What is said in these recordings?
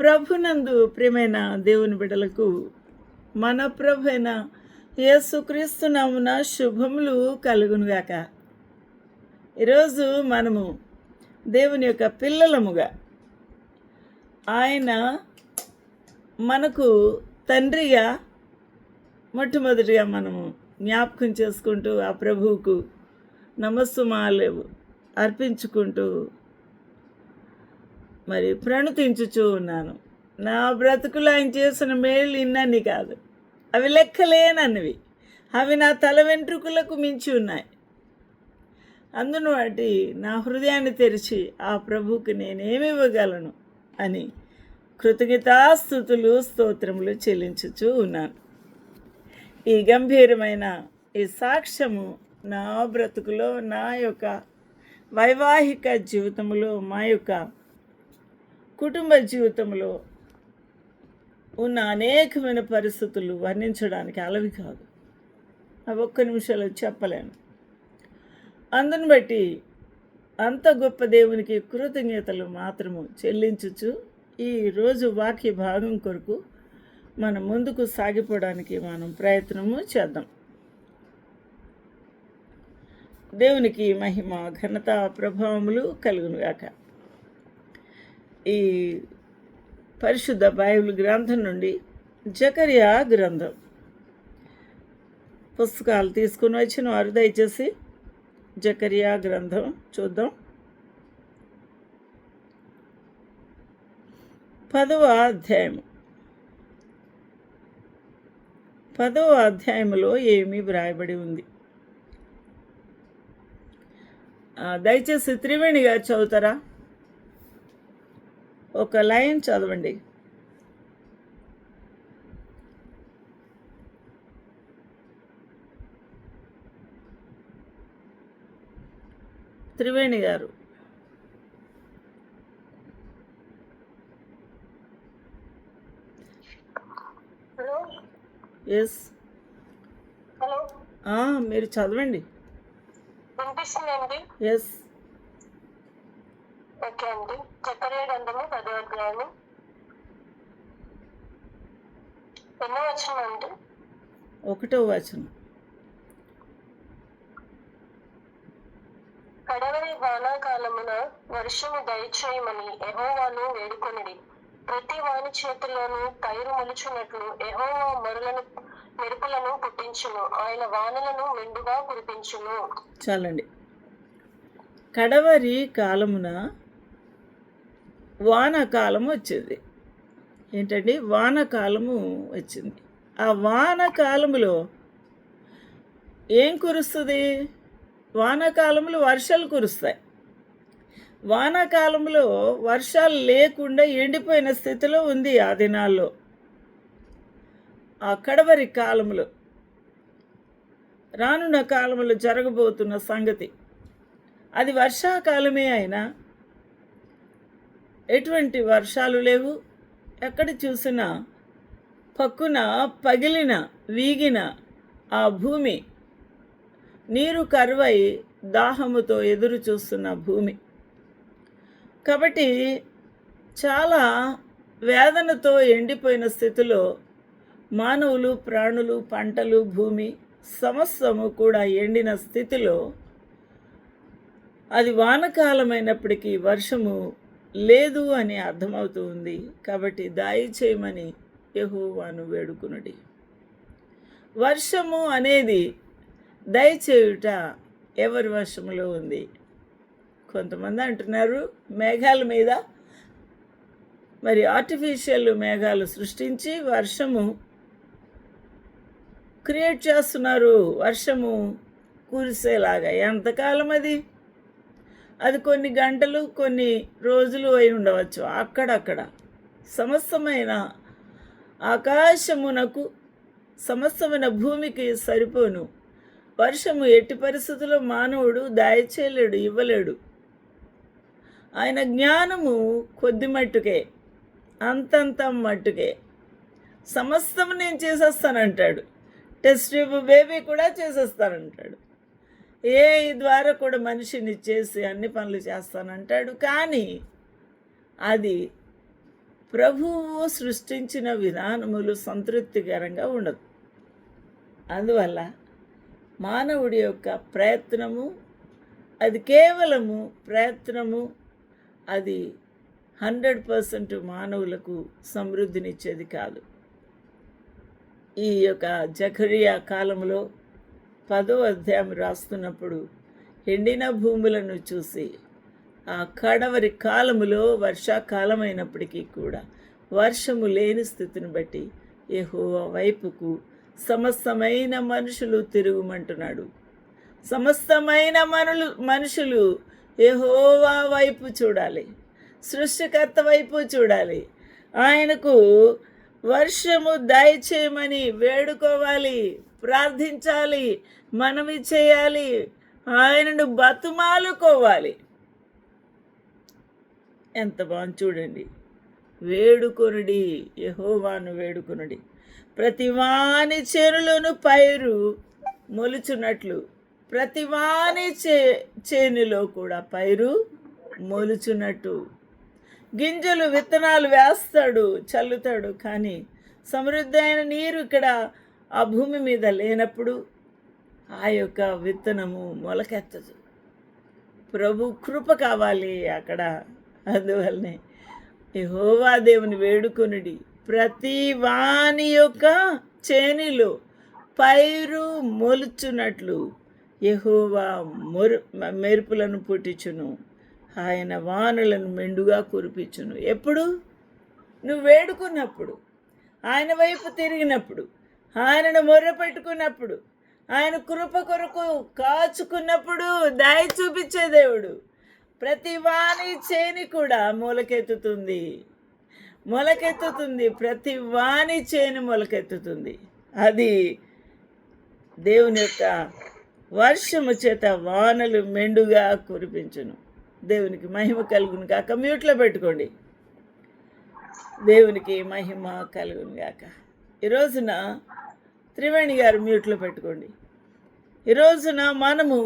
ప్రభునందు ప్రియమైన దేవుని బిడ్డలకు మన ప్రభు అయిన యేసుక్రీస్తు నామున శుభములు కలుగునుగాక. ఈరోజు మనము దేవుని యొక్క పిల్లలముగా ఆయన మనకు తండ్రిగా మొట్టమొదటిగా మనము జ్ఞాపకం చేసుకుంటూ ఆ ప్రభువుకు నమస్సుమాలు అర్పించుకుంటూ మరి ప్రణుతించుచూ ఉన్నాను. నా బ్రతుకులు ఆయన చేసిన మేళ్ళు ఇన్నన్ని కాదు, అవి లెక్కలేనన్నవి, అవి నా తల వెంట్రుకలకు మించి ఉన్నాయి. అందును బట్టి నా హృదయాన్ని తెరిచి ఆ ప్రభువుకి నేనేమివ్వగలను అని కృతజ్ఞతాస్తుతులు స్తోత్రములు చెల్లించుచూ ఉన్నాను. ఈ గంభీరమైన ఈ సాక్ష్యము నా బ్రతుకులో, నా యొక్క వైవాహిక జీవితంలో, మా యొక్క కుటుంబ జీవితంలో ఉన్న అనేకమైన పరిస్థితులు వర్ణించడానికి అలవి కాదు. అవి ఒక్క నిమిషాలు చెప్పలేను. అందును బట్టి అంత గొప్ప దేవునికి కృతజ్ఞతలు మాత్రము చెల్లించుచు ఈరోజు వాక్య భాగం కొరకు మనం ముందుకు సాగిపోవడానికి మనం ప్రయత్నము చేద్దాం. దేవునికి మహిమ, ఘనత, ప్రభావములు కలుగునుగాక. ఈ పరిశుద్ధ బైబిల్ గ్రంథం నుండి జకర్యా గ్రంథం పుస్తకాలు తీసుకుని వచ్చిన వారు దయచేసి జకర్యా గ్రంథం చూద్దాం. 10వ అధ్యాయం. 10వ అధ్యాయంలో ఏమి వ్రాయబడి ఉంది? దయచేసి త్రివేణి గారు చదువుతారా? ఒక లైన్ చదవండి. త్రివేణి గారు. హలో. Yes, hello. మీరు చదవండి. వినిపిస్తుందండి? ఎస్. ఓకే అండి. జకర్యా గ్రంథము 10వ అధ్యాయము. ఎన్నో వచనం అండి? 1వ వచనం. కడవరి వానాకాలమున వర్షము దయచేయమని యెహోవాను వేడుకొనిడి. ప్రతి వాని చేతుల్లోనూ పైరు మొలుచున్నట్లు యెహోవా మెరుపులను పుట్టించును, ఆయన వానలను మెండుగా కురిపించును. చాలండి. కడవరి కాలమున వానకాలము వచ్చింది. ఏంటండి? వానకాలము వచ్చింది. ఆ వానకాలములో ఏం కురుస్తుంది? వానాకాలంలో వర్షాలు కురుస్తాయి. వానాకాలంలో వర్షాలు లేకుండా ఎండిపోయిన స్థితిలో ఉంది ఆ దినాల్లో. ఆ కడవరి కాలంలో, రానున్న కాలంలో జరగబోతున్న సంగతి అది. వర్షాకాలమే అయినా ఎటువంటి వర్షాలు లేవు. ఎక్కడ చూసినా పక్కున పగిలిన, వీగిన ఆ భూమి, నీరు కరువై దాహముతో ఎదురు చూస్తున్న భూమి. కాబట్టి చాలా వేదనతో ఎండిపోయిన స్థితిలో మానవులు, ప్రాణులు, పంటలు, భూమి సమస్తము కూడా ఎండిన స్థితిలో అది వానకాలమైనప్పటికీ వర్షము లేదు అని అర్థమవుతూ ఉంది. కాబట్టి దయచేయమని యెహోవాను వేడుకునుడి. వర్షము అనేది దయచేయుట ఎవరి వశములో ఉంది? కొంతమంది అంటున్నారు మేఘాల మీద మరి ఆర్టిఫిషియల్ మేఘాలు సృష్టించి వర్షము క్రియేట్ చేస్తున్నారు, వర్షము కురిసేలాగా. ఎంతకాలం అది? అది కొన్ని గంటలు, కొన్ని రోజులు అయి ఉండవచ్చు. అక్కడక్కడ సమస్తమైన ఆకాశమునకు, సమస్తమైన భూమికి సరిపోను వర్షము ఎట్టి పరిస్థితుల్లో మానవుడు దయచేయలేడు, ఇవ్వలేడు. ఆయన జ్ఞానము కొద్ది మట్టుకే, అంతంత మట్టుకే. సమస్తం నేను చేసేస్తానంటాడు. టెస్ట్ ట్యూబ్ బేబీ కూడా చేసేస్తానంటాడు. ఏఐ ద్వారా కూడా మనిషిని చేసి అన్ని పనులు చేస్తానంటాడు. కానీ అది ప్రభువు సృష్టించిన విధానములు సంతృప్తికరంగా ఉండదు. అందువల్ల మానవుడి యొక్క ప్రయత్నము, అది కేవలము ప్రయత్నము, అది 100% మానవులకు సమృద్ధినిచ్చేది కాదు. ఈ యొక్క జకరియా కాలంలో 10వ అధ్యాయం రాస్తున్నప్పుడు ఎండిన భూములను చూసి, ఆ కడవరి కాలములో వర్షాకాలం అయినప్పటికీ కూడా వర్షము లేని స్థితిని బట్టి యెహోవా వైపుకు సమస్తమైన మనుషులు తిరుగుమంటున్నాడు. సమస్తమైన మనుషులు యెహోవా వైపు చూడాలి, సృష్టికర్త వైపు చూడాలి. ఆయనకు వర్షము దయచేయమని వేడుకోవాలి, ప్రార్థించాలి, మనవి చేయాలి, ఆయనను బతుమాలుకోవాలి. ఎంత బాగుంది చూడండి. వేడుకొనుడి, యెహోవాను వేడుకొనుడి. ప్రతి వాని చేనులోను పైరు మొలుచున్నట్లు, ప్రతి వాని చేనులో కూడా పైరు మొలుచున్నట్టు. గింజలు విత్తనాలు వేస్తాడు, చల్లుతాడు, కానీ సమృద్ధి అయిన నీరు ఇక్కడ ఆ భూమి మీద లేనప్పుడు ఆ యొక్క విత్తనము మొలకెత్తదు. ప్రభు కృప కావాలి అక్కడ. అందువల్లనే యెహోవా దేవుని వేడుకొనుడి. ప్రతి వాని యొక్క చేనిలో పైరు మొలుచున్నట్లు యెహోవా మెరుపులను పుట్టించును, ఆయన వానలను మెండుగా కురిపించును. ఎప్పుడు? నువ్వు వేడుకున్నప్పుడు, ఆయన వైపు తిరిగినప్పుడు, ఆయనను మొర్రపెట్టుకున్నప్పుడు, ఆయన కృప కొరకు కాచుకున్నప్పుడు దయ చూపించే దేవుడు. ప్రతి వాని చేని కూడా మొలకెత్తుతుంది. ప్రతి వాని చేని మొలకెత్తుతుంది. అది దేవుని యొక్క వర్షము చేత వానలు మెండుగా కురిపించును. దేవునికి మహిమ కలుగును గాక. మ్యూట్లో పెట్టుకోండి. దేవునికి మహిమ కలుగును గాక. ఈరోజున త్రివేణి గారు మ్యూట్లో పెట్టుకోండి. ఈరోజున మనము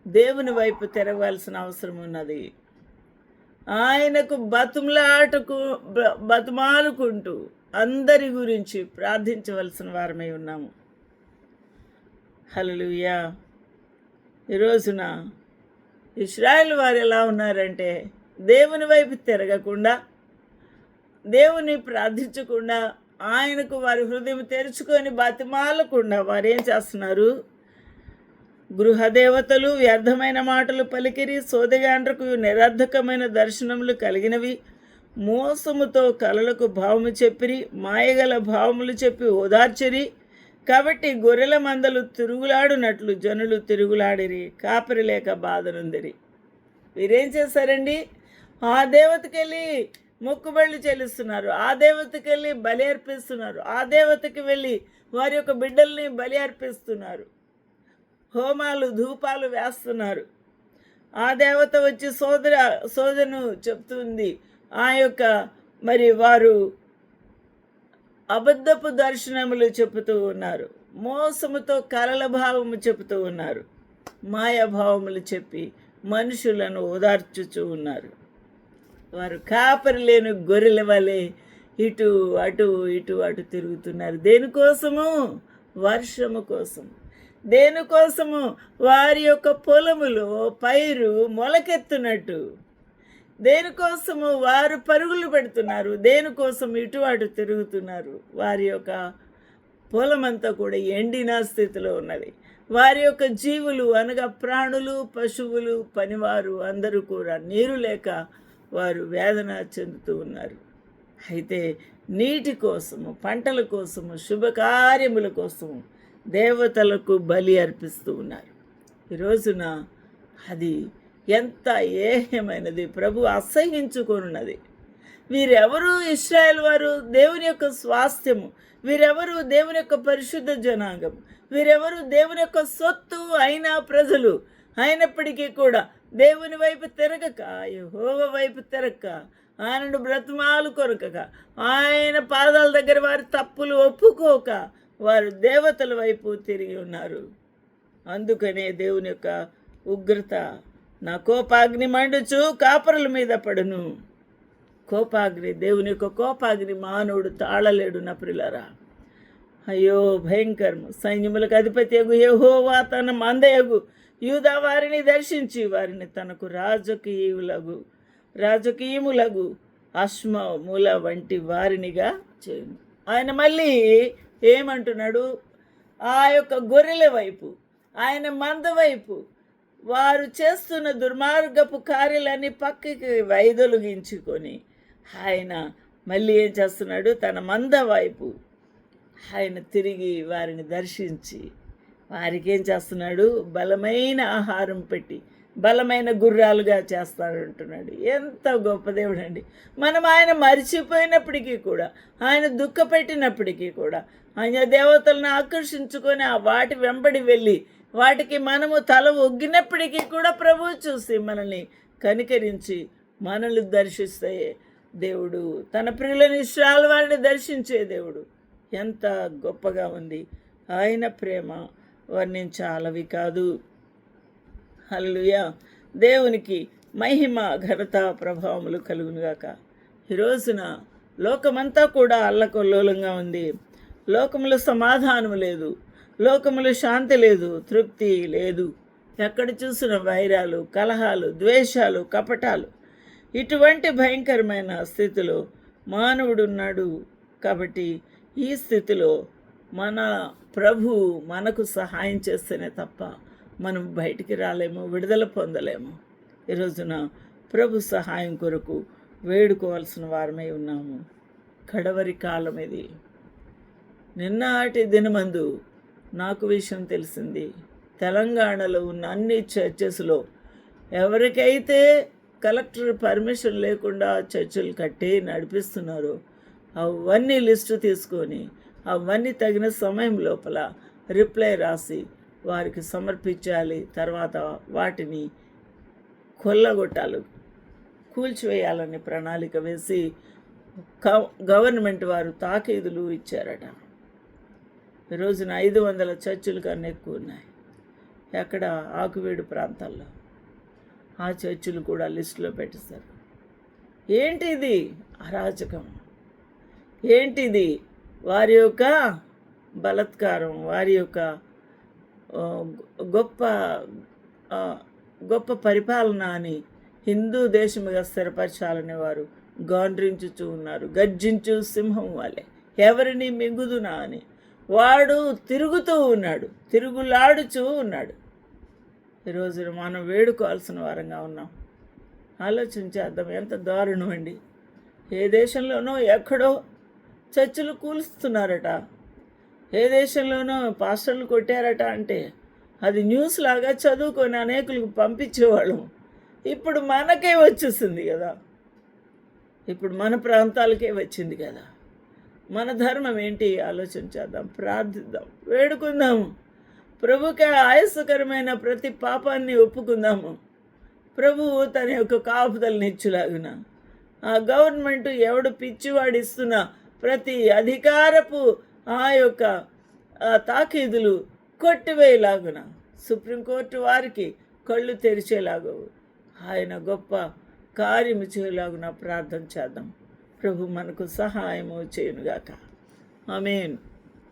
దేవుని వైపు తిరగవలసిన అవసరం ఉన్నది. ఆయనకు బతుమాలుకుంటూ అందరి గురించి ప్రార్థించవలసిన వారమై ఉన్నాము. హల్లెలూయా. ఈరోజున ఇశ్రాయేల్ వారు ఎలా ఉన్నారంటే, దేవుని వైపు తిరగకుండా, దేవుని ప్రార్థించకుండా, ఆయనకు వారి హృదయం తెరుచుకొని బతిమాలకుండా వారు ఏం చేస్తున్నారు? గృహదేవతలు వ్యర్థమైన మాటలు పలికిరి, సోదగాండ్రకు నిరర్ధకమైన దర్శనములు కలిగినవి, మోసముతో కలలకు భావము చెప్పిరి, మాయగల భావములు చెప్పి ఓదార్చరి. కాబట్టి గొర్రెల మందలు తిరుగులాడునట్లు జనులు తిరుగులాడిరి, కాపరి లేక బాధనుందిరి. వీరేం చేశారండి? ఆ దేవతకి వెళ్ళి మొక్కుబళ్ళు చెల్లిస్తున్నారు, ఆ దేవతకి వెళ్ళి బలి అర్పిస్తున్నారు, ఆ దేవతకి వెళ్ళి వారి యొక్క బిడ్డల్ని బలి అర్పిస్తున్నారు, హోమాలు ధూపాలు వేస్తున్నారు. ఆ దేవత వచ్చి సోదను చెప్తుంది. ఆ యొక్క మరి వారు అబద్ధపు దర్శనములు చెబుతూ ఉన్నారు, మోసముతో కలల భావము చెబుతూ ఉన్నారు, మాయాభావములు చెప్పి మనుషులను ఓదార్చుచూ ఉన్నారు. వారు కాపరి లేని గొర్రెల వలె ఇటు అటు తిరుగుతున్నారు. దేనికోసము? వర్షము కోసం. దేనికోసము? వారి యొక్క పొలములో పైరు మొలకెత్తునట్టు. దేనికోసము? వారు పరుగులు పెడుతున్నారు. దేనికోసం? ఇటు అటు తిరుగుతున్నారు. వారి యొక్క పొలమంతా కూడా ఎండిన స్థితిలో ఉన్నది. వారి యొక్క జీవులు అనగా ప్రాణులు, పశువులు, పనివారు అందరూ కూడా నీరు లేక వారు వేదన చెందుతూ ఉన్నారు. అయితే నీటి కోసము, పంటల కోసము, శుభకార్యముల కోసము దేవతలకు బలి అర్పిస్తూ ఉన్నారు. ఈరోజున అది ఎంత ఏహ్యమైనది, ప్రభు అసహ్యించుకొనున్నది. వీరెవరు? ఇశ్రాయేల్ వారు దేవుని యొక్క స్వాస్థ్యము. వీరెవరు? దేవుని యొక్క పరిశుద్ధ జనాంగము. వీరెవరు? దేవుని యొక్క సొత్తు అయిన ప్రజలు. అయినప్పటికీ కూడా దేవుని వైపు తిరగక, యెహోవా వైపు తిరగక, ఆయనను బ్రతిమాలు కొరకక, ఆయన పాదాల దగ్గర వారి తప్పులు ఒప్పుకోక వారు దేవతల వైపు తిరిగి ఉన్నారు. అందుకనే దేవుని యొక్క ఉగ్రత, నా కోపాగ్ని మండుచు కాపరుల మీద పడును. కోపాగ్ని, దేవుని యొక్క కోపాగ్ని మానవుడు తాళలేడు నా ప్రియులారా. అయ్యో భయంకరము. సైన్యములకు అధిపతియగు యెహోవా తన మందయగు యూదా వారిని దర్శించి వారిని తనకు రాజకీయములగు అశ్మముల వంటి వారినిగా చేయును. ఆయన మళ్ళీ ఏమంటున్నాడు? ఆ యొక్క గొర్రెల వైపు, ఆయన మంద వైపు, వారు చేస్తున్న దుర్మార్గపు కార్యాలన్నీ పక్కకి వైదొలిగించుకొని ఆయన మళ్ళీ ఏం చేస్తున్నాడు? తన మంద వైపు ఆయన తిరిగి వారిని దర్శించి వారికి ఏం చేస్తున్నాడు? బలమైన ఆహారం పెట్టి బలమైన గుర్రాలుగా చేస్తాడంటున్నాడు. ఎంత గొప్ప దేవుడు అండి. మనం ఆయన మరిచిపోయినప్పటికీ కూడా, ఆయన దుఃఖపెట్టినప్పటికీ కూడా, ఆయన దేవతలను ఆకర్షించుకొని ఆ వాటి వెంబడి వెళ్ళి వాటికి మనము తల ఒగ్గినప్పటికీ కూడా ప్రభువు చూసి మనల్ని కనికరించి మనల్ని దర్శిస్తే దేవుడు, తన ప్రియులని ఇశ్రాయేలు వారిని దర్శించే దేవుడు. ఎంత గొప్పగా ఉంది ఆయన ప్రేమ, వర్ణించాలవి కాదు. హల్లెలూయా. దేవునికి మహిమ ఘనత ప్రభావములు కలుగునుగాక. ఈ రోజున లోకమంతా కూడా అల్లకల్లోలంగా ఉంది. లోకములో సమాధానము లేదు, లోకములో శాంతి లేదు, తృప్తి లేదు. ఎక్కడ చూసిన వైరాలు, కలహాలు, ద్వేషాలు, కపటాలు. ఇటువంటి భయంకరమైన స్థితిలో మానవుడు ఉన్నాడు. కాబట్టి ఈ స్థితిలో మన ప్రభు మనకు సహాయం చేస్తేనే తప్ప మనం బయటికి రాలేము, విడుదల పొందలేము. ఈ రోజున ప్రభు సహాయం కొరకు వేడుకోవాల్సిన వారమై ఉన్నాము. కడవరి కాలం ఇది. నిన్నటి దినమందు నాకు విషయం తెలిసింది. తెలంగాణలో ఉన్న అన్ని చర్చెస్లో ఎవరికైతే కలెక్టర్ పర్మిషన్ లేకుండా చర్చిలు కట్టి నడిపిస్తున్నారో అవన్నీ లిస్టు తీసుకొని అవన్నీ తగిన సమయం లోపల రిప్లై రాసి వారికి సమర్పించాలి. తర్వాత వాటిని కొల్లగొట్టాలి, కూల్చివేయాలని ప్రణాళిక వేసి గవర్నమెంట్ వారు తాకీదులు ఇచ్చారట. ఈరోజున 500 చర్చిలు కన్నా ఎక్కువ ఉన్నాయి. ఎక్కడ? ఆకువీడు ప్రాంతాల్లో. ఆ చర్చిలు కూడా లిస్టులో పెట్టేస్తారు. ఏంటిది? అరాచకం. ఏంటిది? వారి యొక్క బలత్కారం, వారి యొక్క గొప్ప పరిపాలన అని హిందూ దేశముగా స్థిరపరచాలని వారు గాండ్రించుచూ ఉన్నారు. గర్జించు సింహం వలె ఎవరిని మింగుదునా అని వాడు తిరుగుతూ ఉన్నాడు, తిరుగులాడుచూ ఉన్నాడు. ఈరోజు మనం వేడుకోవాల్సిన వారంగా ఉన్నాం. ఆలోచించేద్దాం. ఎంత దారుణం అండి. ఏ దేశంలోనో ఎక్కడో చర్చిలు కూలుస్తున్నారట, ఏ దేశంలోనో పాస్టర్లు కొట్టారట అంటే అది న్యూస్ లాగా చదువుకొని అనేకులకు పంపించేవాళ్ళం. ఇప్పుడు మనకే వచ్చేసింది కదా, ఇప్పుడు మన ప్రాంతాలకే వచ్చింది కదా. మన ధర్మం ఏంటి? ఆలోచించేద్దాం, ప్రార్థిద్దాం, వేడుకుందాము. ప్రభుకి ఆయాసకరమైన ప్రతి పాపాన్ని ఒప్పుకుందాము. ప్రభువు తన యొక్క కాపుదలనిచ్చులాగున ఆ గవర్నమెంట్ ఎవడు పిచ్చివాడిస్తున్న ప్రతి అధికారపు ఆ యొక్క తాకీదులు కొట్టివేయలాగున సుప్రీంకోర్టు వారికి కళ్ళు తెరిచేలాగు ఆయన గొప్ప కార్యము చేయలాగున ప్రార్థన చేద్దాం. ప్రభు మనకు సహాయము చేయునుగాక. ఆమేన్.